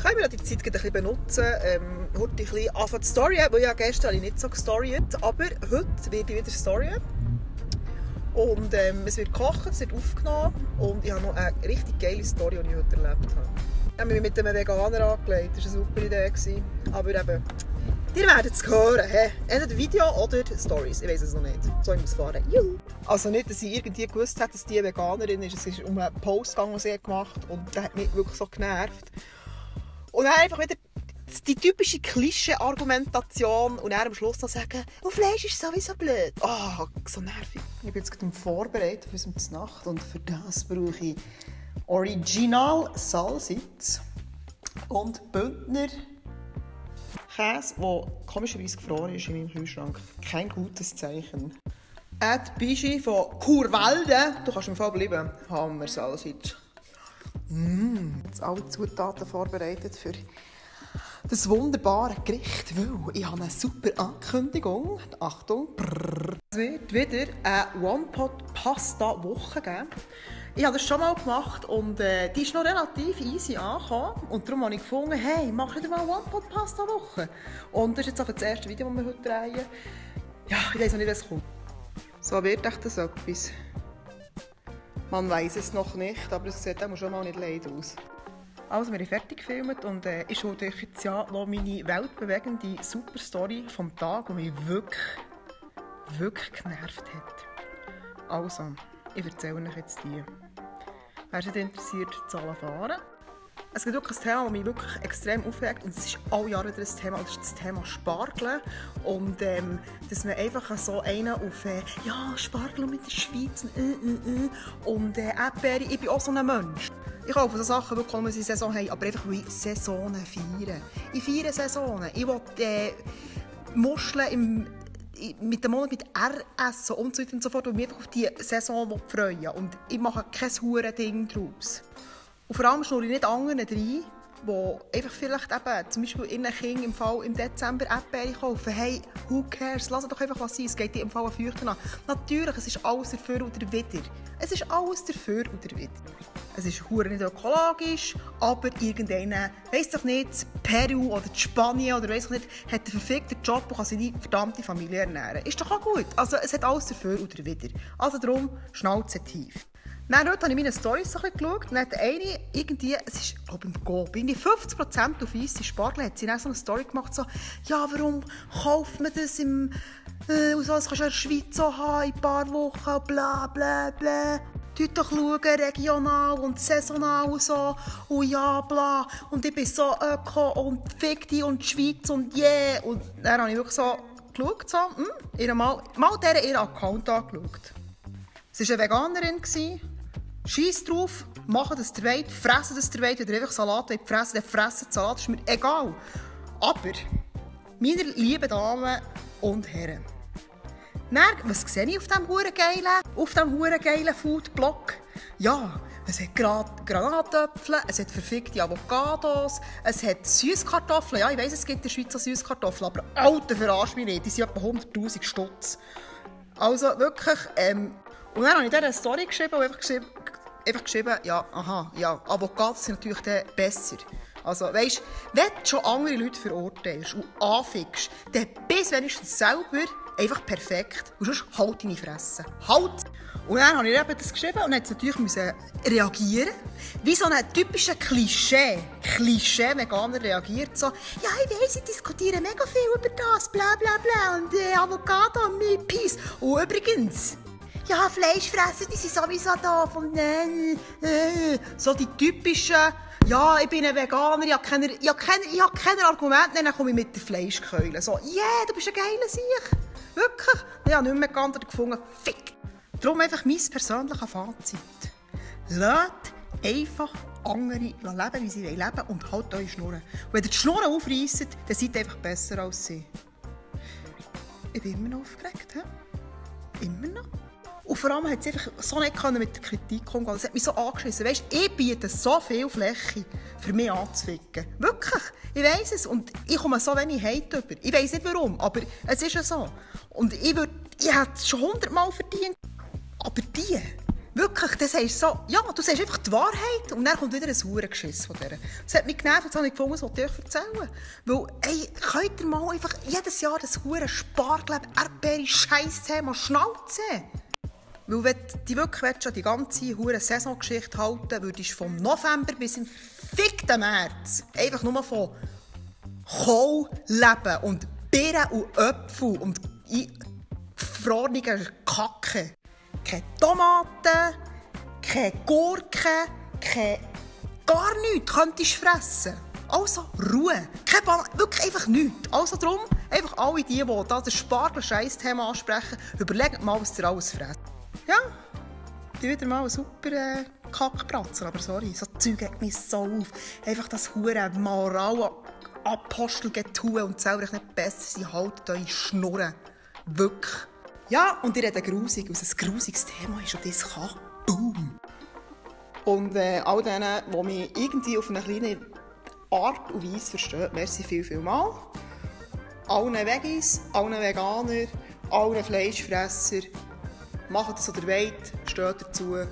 Können wir die Zeit ein bisschen benutzen, heute ein bisschen anfangen zu storyen, weil ja gestern nicht so gestoryt, aber heute werde ich wieder storyen. Und es wird gekocht, es wird aufgenommen und ich habe noch eine richtig geile Story, die ich heute erlebt habe. Ich habe mich mit einem Veganer angelegt, das war eine super Idee. Aber eben, ihr werdet es hören. Entweder Video oder Stories, ich weiß es noch nicht. So, ich muss fahren. Juhu. Also nicht, dass ich irgendwie gewusst habe, dass die Veganerin ist. Es ist um einen Post gegangen, den sie gemacht hat und der hat mich wirklich so genervt. Und dann einfach wieder die typische Klischee-Argumentation und dann am Schluss noch sagen, Fleisch ist sowieso blöd. Oh, so nervig. Ich bin jetzt gerade vorbereitet für unsere Nacht und für das brauche ich Original Salsitz und Bündner Käse, der komischerweise gefroren ist in meinem Kühlschrank. Kein gutes Zeichen. Ed Bischi von Churwälde. Du kannst im Fall bleiben. Hammer Salsitz. Jetzt alle Zutaten vorbereitet für das wunderbare Gericht, weil ich habe eine super Ankündigung. Achtung! Es wird wieder eine One-Pot-Pasta-Woche geben. Ich habe das schon mal gemacht und die ist noch relativ easy angekommen. Und darum habe ich gefunden, hey, mach wieder mal eine One-Pot-Pasta-Woche. Und das ist jetzt auch das erste Video, das wir heute drehen. Ja, ich weiß noch nicht, was kommt. So wird echt das etwas. Man weiß es noch nicht, aber es sieht auch schon mal nicht leid aus. Also, wir haben fertig gefilmt und ich schaue euch jetzt ja noch meine weltbewegende Super-Story vom Tag, die mich wirklich genervt hat. Also, ich erzähle euch jetzt die. Wer sich interessiert, Zahlen fahren. Es gibt wirklich ein Thema, das mich wirklich extrem aufregt und es ist alle Jahre wieder ein Thema, das ist das Thema Spargeln und dass man einfach so einen auf ja, Spargel mit der Schweiz und Erdbeere, ich bin auch so ein Mensch. Ich kaufe so Sachen, wirklich, wenn sie Saison haben, aber einfach, weil ich Saisonen feiere. Ich feiere Saisonen. Ich will Muscheln mit dem Monat mit R essen und so weiter und so fort und mich einfach auf die Saison freuen. Und ich mache kein Huren-Ding daraus. Und vor allem schnurre ich nicht anderen rein, die einfach vielleicht eben, zum Beispiel ihren Kindern im Fall im Dezember Erdbeere kaufen. Hey, who cares? Lass doch einfach was sein. Es geht dir im Fall an Feuchten an. Natürlich, es ist alles dafür oder wieder. Es ist alles dafür oder wieder. Es ist verdammt nicht ökologisch, aber irgendeiner, weiss doch nicht, Peru oder Spanien oder weiss ich nicht, hat einen verfickten Job und kann seine verdammte Familie ernähren. Ist doch auch gut. Also es hat alles dafür oder wieder. Also darum, Schnauze tief. Dann heute habe ich meine Storys ein bisschen geschaut und dann hat eine irgendwie, es ist glaube ich im Coop, 50% auf weisse Spargel, hat sie dann so eine Story gemacht, so, ja, warum kauft man das im, das kannst du in der Schweiz so haben, in ein paar Wochen, bla bla bla. Tut doch schauen, regional und saisonal und so, und ja, bla, und ich bin so öko und fick die und die Schweiz und yeah. Und dann habe ich wirklich so geschaut, so, mal ihren Account angeschaut. Sie war eine Veganerin. Scheiss drauf, machen das ihr wollt, fressen das ihr wollt, wenn ihr einfach Salat wollt fressen, dann fressen den Salat, ist mir egal. Aber, meine lieben Damen und Herren, dann, was sehe ich auf diesem geilen Food-Blog? Ja, es hat Granatäpfel, es hat verfickte Avocados, es hat Süßkartoffeln. Ja, ich weiss, es gibt in der Schweiz auch Süßkartoffeln, aber Alter, verarsch mich nicht, die sind etwa 100'000 Stutz. Also wirklich, und dann habe ich eine Story geschrieben und einfach geschrieben, ja, aha, ja, Avocados sind natürlich besser. Also, weisst, wenn du schon andere Leute verurteilst und anfickst, dann bist du wenigstens selber einfach perfekt. Und sonst halt deine Fresse. Halt! Und dann habe ich eben das geschrieben und dann natürlich müssen reagieren. Wie so ein typischer Klischee-Veganer reagiert so, ja, ich weiss, ich diskutiere mega viel über das, bla bla bla, und Avocado und Meat Peas. Und übrigens, ja, Fleischfresser, die sind sowieso da von so die typischen, ja, ich bin ein Veganer, ich habe keine Argumente, dann komme ich mit der Fleischkeule. So, yeah, du bist ein geiler Sieg. Wirklich. Ich habe nicht mehr geantwortet gefunden, fick. Darum einfach mein persönliches Fazit. Lasst einfach andere leben, wie sie leben und halt eure Schnurren. Und wenn ihr die Schnurren aufreisst, dann seid ihr einfach besser als sie. Ich bin immer noch aufgeregt, he? Immer noch. Und vor allem hat sie einfach so nicht mit der Kritik umgehen. Das hat mich so angeschissen. Weisst, ich biete so viel Fläche, für mich anzuficken. Wirklich. Ich weiss es. Und ich komme so wenig Hate über. Ich weiss nicht warum, aber es ist ja so. Und ich hätte es schon 100-mal verdient. Aber die Wirklich, das heißt so, ja, du sagst einfach die Wahrheit und dann kommt wieder ein Hurengeschiss von der. Das hat mich genervt, das habe ich gefunden, das wollte ich euch erzählen. Weil, ey, könnt ihr mal einfach jedes Jahr das Huren Spargel, Erdbeere, Scheiß-Thema schnauzen? Weil wenn du wirklich die ganze Huren Saisongeschichte halten würdest, vom November bis im fickten März einfach nur von Kohl leben und Birnen und Äpfel und verordnungen Kacke. Keine Tomaten, keine Gurken, gar nichts könntest du fressen. Also Ruhe. Keine wirklich einfach nichts. Also darum, einfach alle die da das Spargel-Scheiß-Thema ansprechen, überlegt mal, was ihr alles fresst. Ja, die wieder mal ein super Kackbratzen, aber sorry, so Zeug geht mich so auf. Einfach das hure Moral-Apostel-Getue und selber nicht besser sein, haltet eure Schnurren. Wirklich. Ja, und ihr redet grusig, weil es ein grusiges Thema ist und das kann. Boom! Und all denen, die mich irgendwie auf eine kleine Art und Weise verstehen, merci viel mal. Allen Veggies, allen Veganer, allen Fleischfresser, macht es, was ihr wollt, steht dazu.